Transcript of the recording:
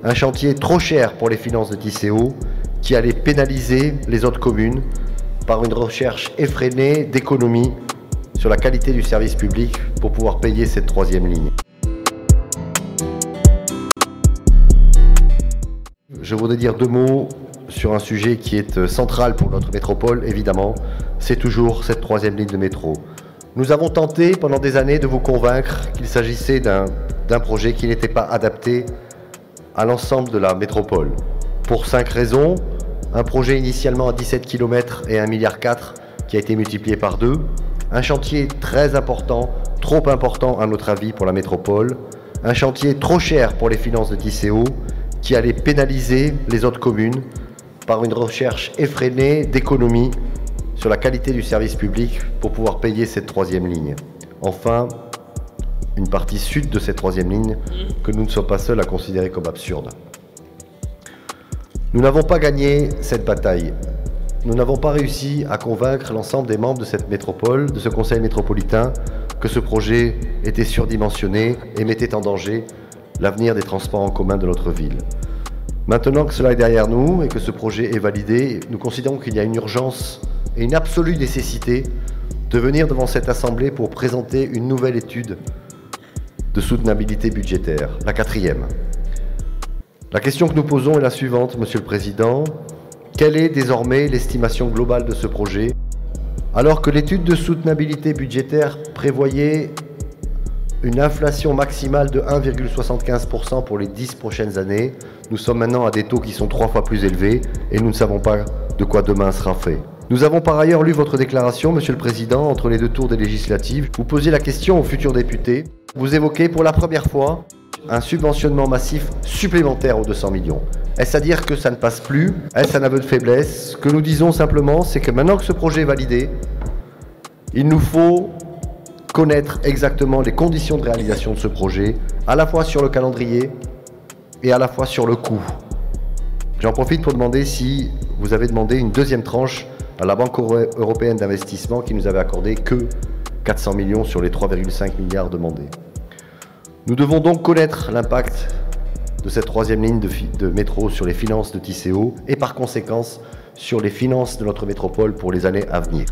Un chantier trop cher pour les finances de Tisséo qui allait pénaliser les autres communes par une recherche effrénée d'économies sur la qualité du service public pour pouvoir payer cette troisième ligne. Je voudrais dire deux mots sur un sujet qui est central pour notre métropole, évidemment, c'est toujours cette troisième ligne de métro. Nous avons tenté pendant des années de vous convaincre qu'il s'agissait d'un projet qui n'était pas adapté à l'ensemble de la métropole. Pour 5 raisons, un projet initialement à 17 km et 1,4 milliard qui a été multiplié par 2, un chantier très important, trop important à notre avis pour la métropole, un chantier trop cher pour les finances de Tisséo qui allait pénaliser les autres communes par une recherche effrénée d'économies sur la qualité du service public pour pouvoir payer cette troisième ligne. Enfin, une partie sud de cette troisième ligne que nous ne sommes pas seuls à considérer comme absurde. Nous n'avons pas gagné cette bataille. Nous n'avons pas réussi à convaincre l'ensemble des membres de cette métropole, de ce conseil métropolitain, que ce projet était surdimensionné et mettait en danger l'avenir des transports en commun de notre ville. Maintenant que cela est derrière nous et que ce projet est validé, nous considérons qu'il y a une urgence et une absolue nécessité de venir devant cette Assemblée pour présenter une nouvelle étude de soutenabilité budgétaire, la 4e. La question que nous posons est la suivante, Monsieur le Président. Quelle est désormais l'estimation globale de ce projet? Alors que l'étude de soutenabilité budgétaire prévoyait une inflation maximale de 1,75% pour les 10 prochaines années, nous sommes maintenant à des taux qui sont 3 fois plus élevés et nous ne savons pas de quoi demain sera fait. Nous avons par ailleurs lu votre déclaration, Monsieur le Président, entre les 2 tours des législatives. Vous posiez la question aux futurs députés. Vous évoquez pour la première fois un subventionnement massif supplémentaire aux 200 millions. Est-ce à dire que ça ne passe plus? Est-ce un aveu de faiblesse? Ce que nous disons simplement, c'est que maintenant que ce projet est validé, il nous faut connaître exactement les conditions de réalisation de ce projet, à la fois sur le calendrier et à la fois sur le coût. J'en profite pour demander si vous avez demandé une deuxième tranche à la Banque européenne d'investissement qui nous avait accordé que 400 millions sur les 3,5 milliards demandés. Nous devons donc connaître l'impact de cette troisième ligne de métro sur les finances de Tisséo et par conséquent sur les finances de notre métropole pour les années à venir.